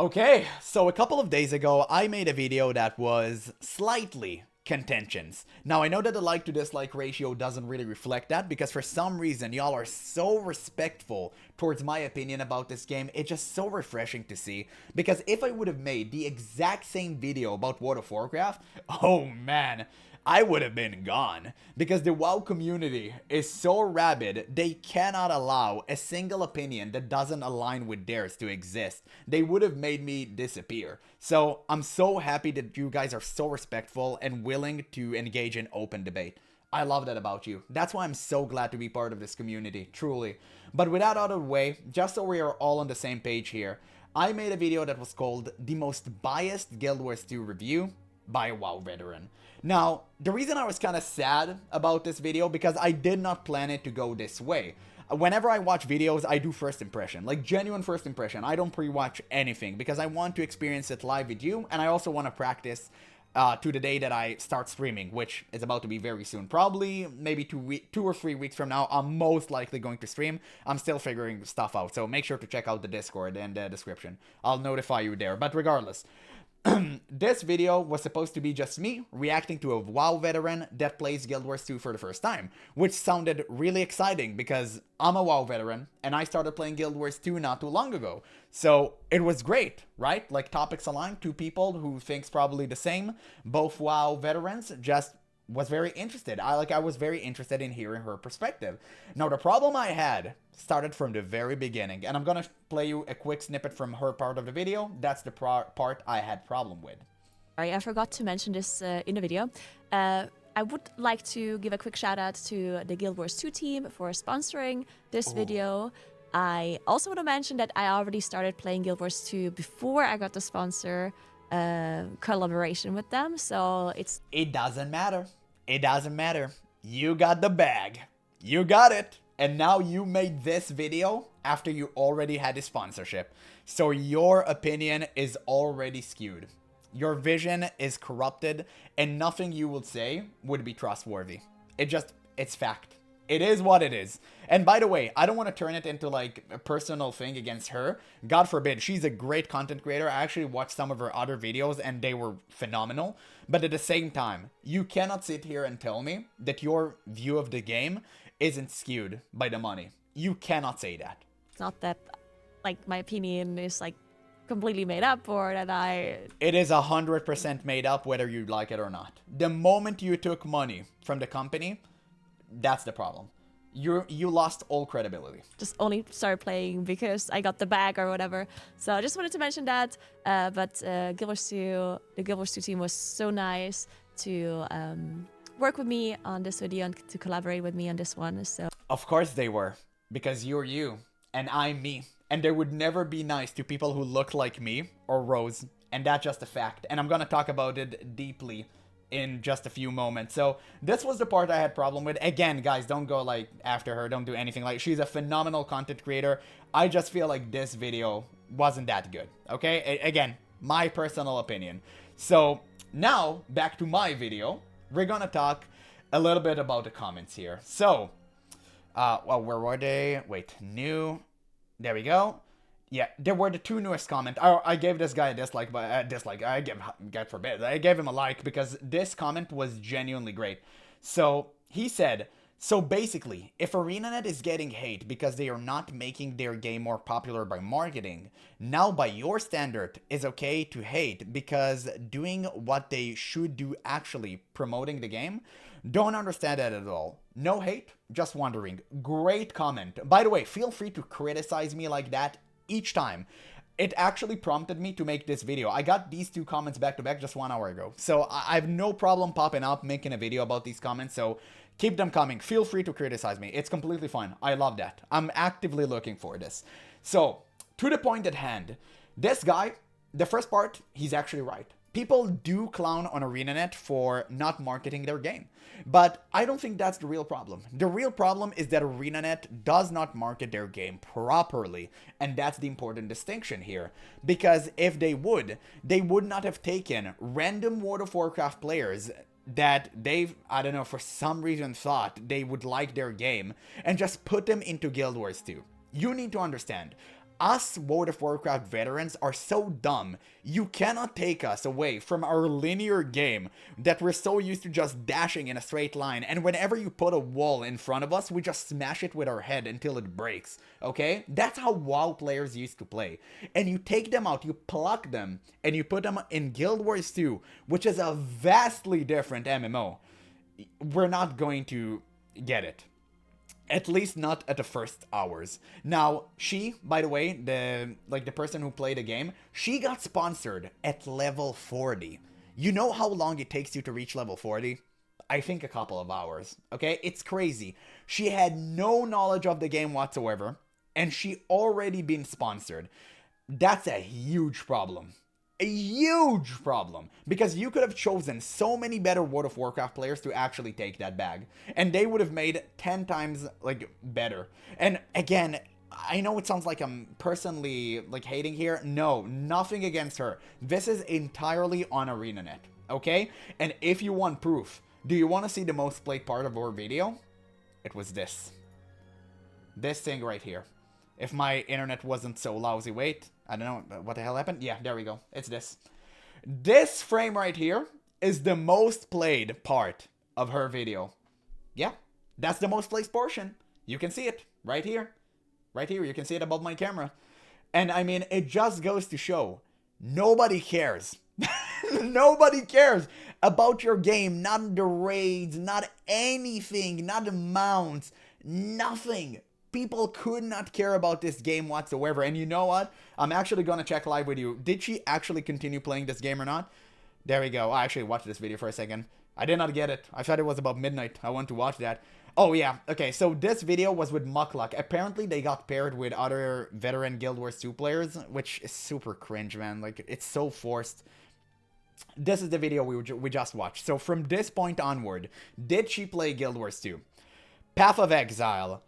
Okay, so a couple of days ago, I made a video that was slightly contentious. Now, I know that the like to dislike ratio doesn't really reflect that because for some reason, y'all are so respectful towards my opinion about this game. It's just so refreshing to see because if I would have made the exact same video about World of Warcraft, oh man, I would have been gone because the WoW community is so rabid they cannot allow a single opinion that doesn't align with theirs to exist. They would have made me disappear. So I'm so happy that you guys are so respectful and willing to engage in open debate. I love that about you. That's why I'm so glad to be part of this community, truly. But with that out of the way, just so we are all on the same page here, I made a video that was called The Most Biased Guild Wars 2 Review by a WoW veteran. Now, the reason I was kind of sad about this video because I did not plan it to go this way. Whenever I watch videos, I do first impression, like genuine first impression. I don't pre-watch anything because I want to experience it live with you, and I also want to practice to the day that I start streaming, which is about to be very soon. Probably maybe 2 or 3 weeks from now, I'm most likely going to stream. I'm still figuring stuff out, so make sure to check out the Discord and the description. I'll notify you there, but regardless. This video was supposed to be just me reacting to a WoW veteran that plays Guild Wars 2 for the first time, which sounded really exciting because I'm a WoW veteran and I started playing Guild Wars 2 not too long ago. So it was great, right? Like topics aligned, two people who thinks probably the same, both WoW veterans, just was very interested. I was very interested in hearing her perspective. Now the problem I had started from the very beginning, and I'm gonna play you a quick snippet from her part of the video. That's the part I had problem with. Sorry, I forgot to mention this in the video. I would like to give a quick shout out to the Guild Wars 2 team for sponsoring this video. I also want to mention that I already started playing Guild Wars 2 before I got the sponsor collaboration with them, so It doesn't matter. It doesn't matter. You got the bag. You got it. And now you made this video after you already had a sponsorship. So your opinion is already skewed. Your vision is corrupted and nothing you will say would be trustworthy. It's fact. It is what it is. And by the way, I don't want to turn it into like a personal thing against her. God forbid. She's a great content creator. I actually watched some of her other videos and they were phenomenal. But at the same time, you cannot sit here and tell me that your view of the game isn't skewed by the money. You cannot say that. it's not that like my opinion is like completely made up or that It is 100% made up whether you like it or not. The moment you took money from the company, that's the problem. You lost all credibility. just only started playing because I got the bag or whatever. So I just wanted to mention that. But Guild Wars 2, the Guild Wars 2 team was so nice to work with me on this video and to collaborate with me on this one. So Of course they were, because you're you and I'm me. And they would never be nice to people who look like me or Rose. And that's just a fact. And I'm gonna talk about it deeply in just a few moments. So this was the part I had problem with. Again, guys, don't go like after her. Don't do anything like she's a phenomenal content creator. I just feel like this video wasn't that good. Okay? Again, my personal opinion. So now back to my video. We're gonna talk a little bit about the comments here. So, well, where were they? Wait, new. There we go. Yeah, there were the two newest comments. I gave this guy a dislike, but God forbid, I gave him a like because this comment was genuinely great. So he said, so basically, if ArenaNet is getting hate because they are not making their game more popular by marketing, now by your standard is okay to hate because doing what they should do actually promoting the game? Don't understand that at all. No hate, just wondering. Great comment. By the way, feel free to criticize me like that each time. It actually prompted me to make this video. I got these two comments back to back just 1 hour ago. So I have no problem popping up, making a video about these comments. So keep them coming. Feel free to criticize me. It's completely fine. I love that. I'm actively looking for this. So to the point at hand, this guy, the first part, he's actually right. People do clown on ArenaNet for not marketing their game. But I don't think that's the real problem. The real problem is that ArenaNet does not market their game properly. And that's the important distinction here. Because if they would not have taken random World of Warcraft players that they've, I don't know, for some reason thought they would like their game and just put them into Guild Wars 2. You need to understand. us World of Warcraft veterans are so dumb. You cannot take us away from our linear game that we're so used to just dashing in a straight line, and whenever you put a wall in front of us, we just smash it with our head until it breaks, okay? That's how WoW players used to play. And you take them out, you pluck them, and you put them in Guild Wars 2, which is a vastly different MMO. We're not going to get it. At least not at the first hours. Now, she, by the way, the person who played the game, she got sponsored at level 40. You know how long it takes you to reach level 40? I think a couple of hours, okay? It's crazy. She had no knowledge of the game whatsoever, and she already been sponsored. That's a huge problem. A huge problem, because you could have chosen so many better World of Warcraft players to actually take that bag, and they would have made 10 times better. And again, I know it sounds like I'm personally hating here. No, nothing against her. This is entirely on ArenaNet, okay? And if you want proof, do you want to see the most played part of our video? It was this thing right here. If my internet wasn't so lousy, wait, I don't know what the hell happened. Yeah, there we go. It's this. This frame right here is the most played part of her video. Yeah, that's the most played portion. You can see it right here. Right here, you can see it above my camera. And I mean, it just goes to show, nobody cares. Nobody cares about your game, not the raids, not anything, not the mounts, nothing. People could not care about this game whatsoever. And you know what? I'm actually going to check live with you. Did she actually continue playing this game or not? There we go. I actually watched this video for a second. I did not get it. I thought it was about midnight. I want to watch that. Oh, yeah. Okay, so this video was with Muckluck. Apparently, they got paired with other veteran Guild Wars 2 players, which is super cringe, man. It's so forced. This is the video we just watched. So from this point onward, did she play Guild Wars 2? Path of Exile.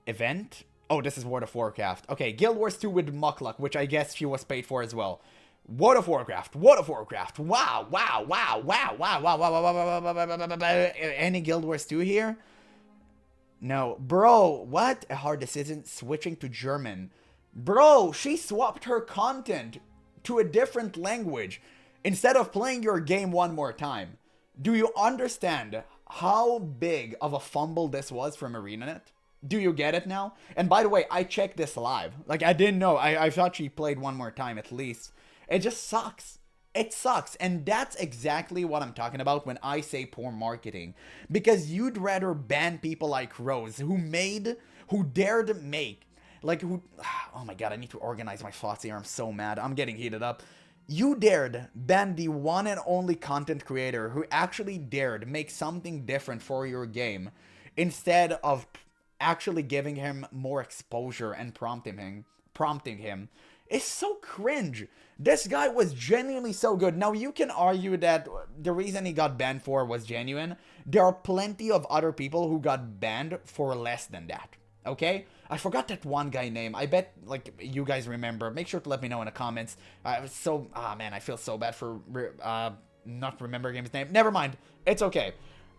Event? Oh, this is World of Warcraft. Okay, Guild Wars 2 with Muckluck, which I guess she was paid for as well. World of Warcraft. Wow, wow, wow, wow, wow, wow, wow, wow, wow. Any Guild Wars 2 here? No. Bro, what? A hard decision switching to German. Bro, she swapped her content to a different language instead of playing your game one more time. Do you understand how big of a fumble this was from ArenaNet? Do you get it now? And by the way, I checked this live. I didn't know. I thought she played one more time at least. It just sucks. It sucks. And that's exactly what I'm talking about when I say poor marketing. Because you'd rather ban people like Rose, who dared make, oh my god, I need to organize my thoughts here. I'm so mad. I'm getting heated up. You dared ban the one and only content creator who actually dared make something different for your game instead of actually giving him more exposure and prompting him. It's so cringe. This guy was genuinely so good. Now, you can argue that the reason he got banned for was genuine. There are plenty of other people who got banned for less than that. Okay? I forgot that one guy name. I bet, you guys remember. Make sure to let me know in the comments. I feel so bad for not remembering his name. Never mind. It's okay.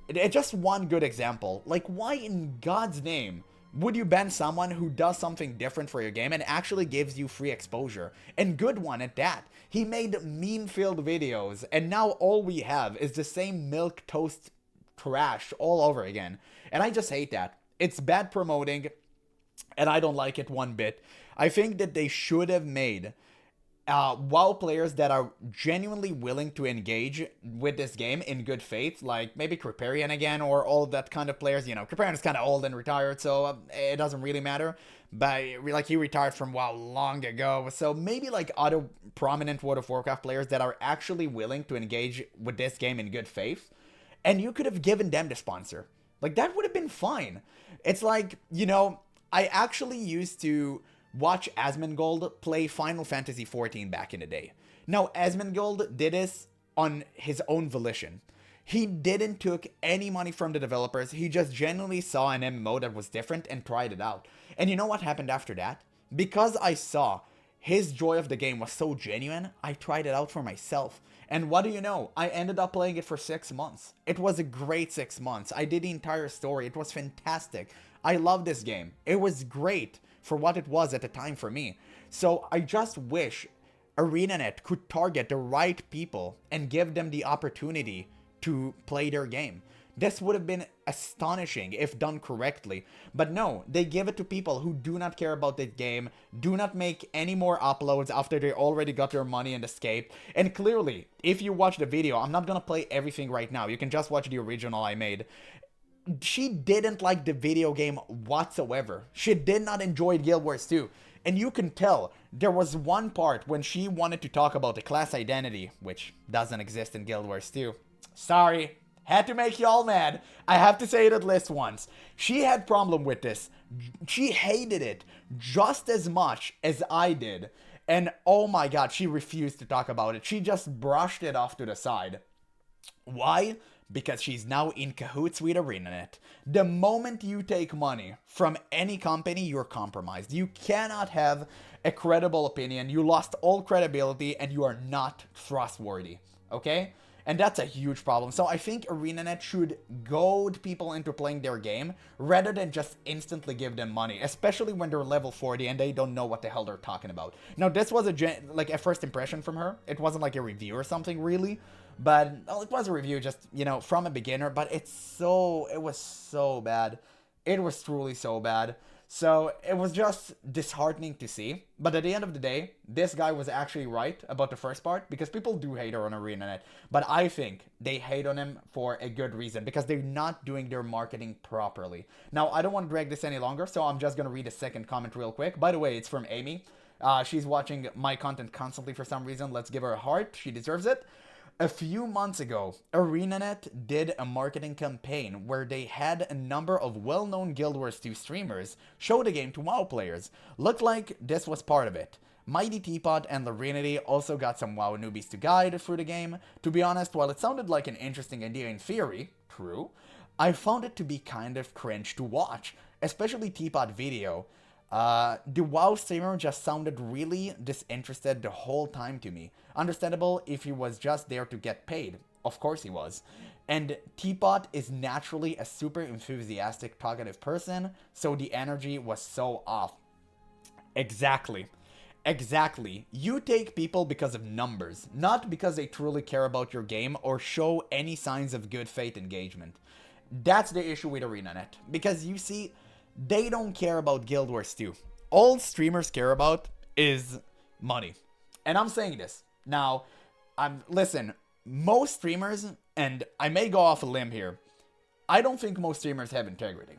It's just one good example. Why in God's name would you ban someone who does something different for your game and actually gives you free exposure? And good one at that. He made meme-filled videos, and now all we have is the same milquetoast trash all over again. And I just hate that. It's bad promoting, and I don't like it one bit. I think that they should have made WoW players that are genuinely willing to engage with this game in good faith, like maybe Kripparrian again, or all that kind of players. You know, Kripparrian is kind of old and retired, so it doesn't really matter. But he retired from WoW long ago, so maybe other prominent World of Warcraft players that are actually willing to engage with this game in good faith, and you could have given them the sponsor. That would have been fine. It's I actually used to watch Asmongold play Final Fantasy XIV back in the day. Now, Asmongold did this on his own volition. He didn't took any money from the developers. He just genuinely saw an MMO that was different and tried it out. And you know what happened after that? Because I saw his joy of the game was so genuine, I tried it out for myself. And what do you know? I ended up playing it for 6 months. It was a great 6 months. I did the entire story. It was fantastic. I love this game. It was great. for what it was at the time for me. So I just wish ArenaNet could target the right people and give them the opportunity to play their game. This would have been astonishing if done correctly, but no, they give it to people who do not care about the game, do not make any more uploads after they already got their money and escaped. And clearly, if you watch the video, I'm not gonna play everything right now, you can just watch the original I made. She didn't like the video game whatsoever. She did not enjoy Guild Wars 2. And you can tell, there was one part when she wanted to talk about the class identity, which doesn't exist in Guild Wars 2. Sorry, had to make y'all mad. I have to say it at least once. She had problem with this. She hated it just as much as I did. And oh my god, she refused to talk about it. She just brushed it off to the side. Why? Because she's now in cahoots with ArenaNet. The moment you take money from any company, you're compromised. You cannot have a credible opinion. You lost all credibility and you are not trustworthy. Okay? And that's a huge problem. So I think ArenaNet should goad people into playing their game rather than just instantly give them money, especially when they're level 40 and they don't know what the hell they're talking about. Now, this was a first impression from her. It wasn't like a review or something really, but well, it was a review just, you know, from a beginner, but it was so bad. It was truly so bad. So it was just disheartening to see. But at the end of the day, this guy was actually right about the first part, because people do hate her on ArenaNet. But I think they hate on him for a good reason, because they're not doing their marketing properly. Now, I don't want to drag this any longer, so I'm just going to read a second comment real quick. By the way, it's from Amy. She's watching my content constantly for some reason. Let's give her a heart. She deserves it. A few months ago, ArenaNet did a marketing campaign where they had a number of well-known Guild Wars 2 streamers show the game to WoW players. Looked like this was part of it. Mighty Teapot and Larinity also got some WoW newbies to guide through the game. To be honest, while it sounded like an interesting idea in theory, true, I found it to be kind of cringe to watch, especially Teapot video. The WoW streamer just sounded really disinterested the whole time to me. Understandable if he was just there to get paid. Of course he was. And Teapot is naturally a super enthusiastic, talkative person, so the energy was so off. Exactly. Exactly. You take people because of numbers, not because they truly care about your game or show any signs of good faith engagement. That's the issue with ArenaNet. Because you see, they don't care about Guild Wars 2. All streamers care about is money. And I'm saying this. Now, listen, most streamers, and I may go off a limb here, I don't think most streamers have integrity.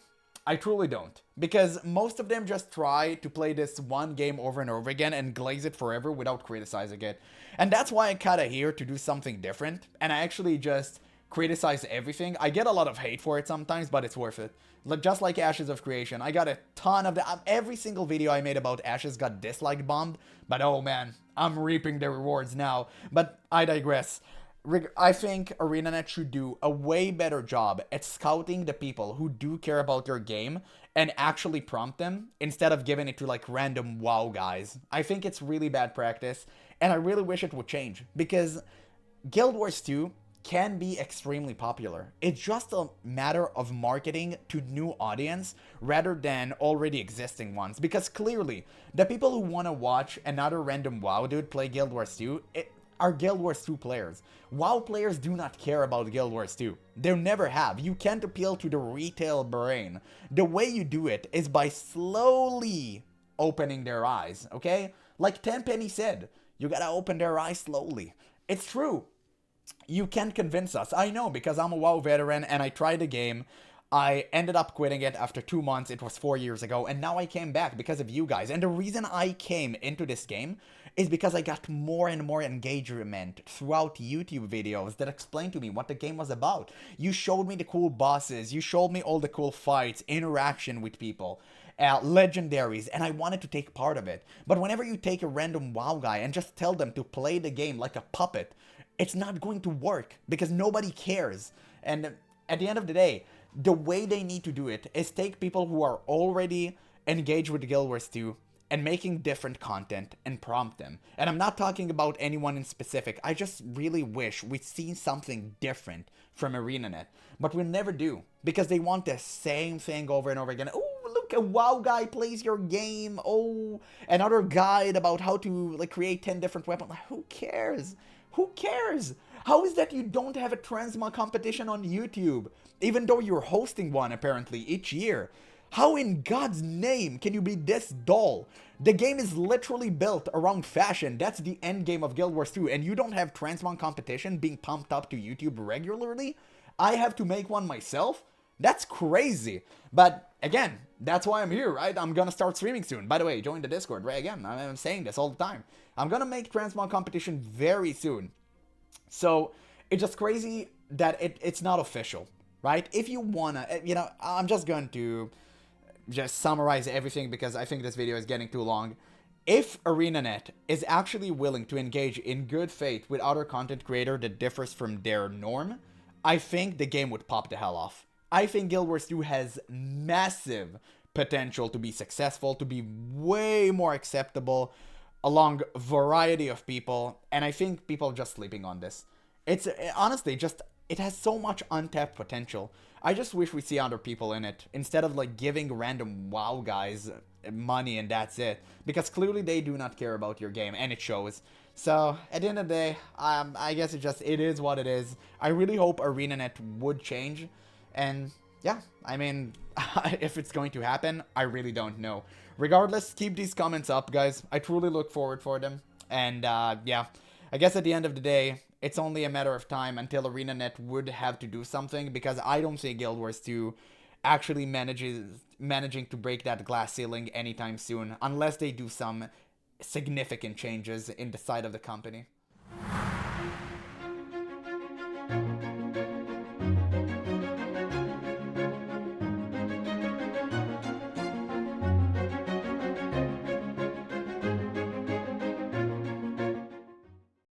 I truly don't. Because most of them just try to play this one game over and over again and glaze it forever without criticizing it. And that's why I kinda here to do something different. And I actually just criticize everything. I get a lot of hate for it sometimes, but it's worth it. Just like Ashes of Creation, I got a ton of every single video I made about Ashes got dislike bombed, but oh man, I'm reaping the rewards now. But I digress. I think ArenaNet should do a way better job at scouting the people who do care about their game and actually prompt them instead of giving it to like random WoW guys. I think it's really bad practice, and I really wish it would change, because Guild Wars 2 can be extremely popular. It's just a matter of marketing to new audience rather than already existing ones. Because clearly, the people who want to watch another random WoW dude play Guild Wars 2 are Guild Wars 2 players. WoW players do not care about Guild Wars 2. They never have. You can't appeal to the retail brain. The way you do it is by slowly opening their eyes, okay? Like Tenpenny said, you gotta open their eyes slowly. It's true. You can't convince us. I know, because I'm a WoW veteran and I tried the game. I ended up quitting it after 2 months. It was 4 years ago, and now I came back because of you guys. And the reason I came into this game is because I got more and more engagement throughout YouTube videos that explained to me what the game was about. You showed me the cool bosses, you showed me all the cool fights, interaction with people, legendaries, and I wanted to take part of it. But whenever you take a random WoW guy and just tell them to play the game like a puppet, it's not going to work, because nobody cares. And at the end of the day, the way they need to do it is take people who are already engaged with Guild Wars 2 and making different content and prompt them. And I'm not talking about anyone in specific. I just really wish we'd seen something different from ArenaNet. But we never do, because they want the same thing over and over again. Oh, look look, a WoW guy plays your game. Oh, another guide about how to like create 10 different weapons. Like, who cares? Who cares? How is that you don't have a transmog competition on YouTube, even though you're hosting one apparently each year? How in God's name can you be this dull? The game is literally built around fashion. That's the end game of Guild Wars 2, and you don't have transmog competition being pumped up to YouTube regularly? I have to make one myself? That's crazy. But again, that's why I'm here, right? I'm gonna start streaming soon. By the way, join the Discord, right? Again, I'm saying this all the time. I'm gonna make transmog competition very soon. So it's just crazy that it's not official, right? If you wanna, I'm just going to just summarize everything because I think this video is getting too long. If ArenaNet is actually willing to engage in good faith with other content creator that differs from their norm, I think the game would pop the hell off. I think Guild Wars 2 has massive potential to be successful, to be way more acceptable along a variety of people, and I think people are just sleeping on this. It's honestly just, it has so much untapped potential. I just wish we see other people in it, instead of like giving random WoW guys money and that's it, because clearly they do not care about your game, and it shows. So at the end of the day, I guess it is what it is. I really hope ArenaNet would change, and yeah, I mean, if it's going to happen, I really don't know. Regardless, keep these comments up, guys. I truly look forward for them. And yeah, I guess at the end of the day, it's only a matter of time until ArenaNet would have to do something, because I don't see Guild Wars 2 actually managing to break that glass ceiling anytime soon, unless they do some significant changes in the side of the company.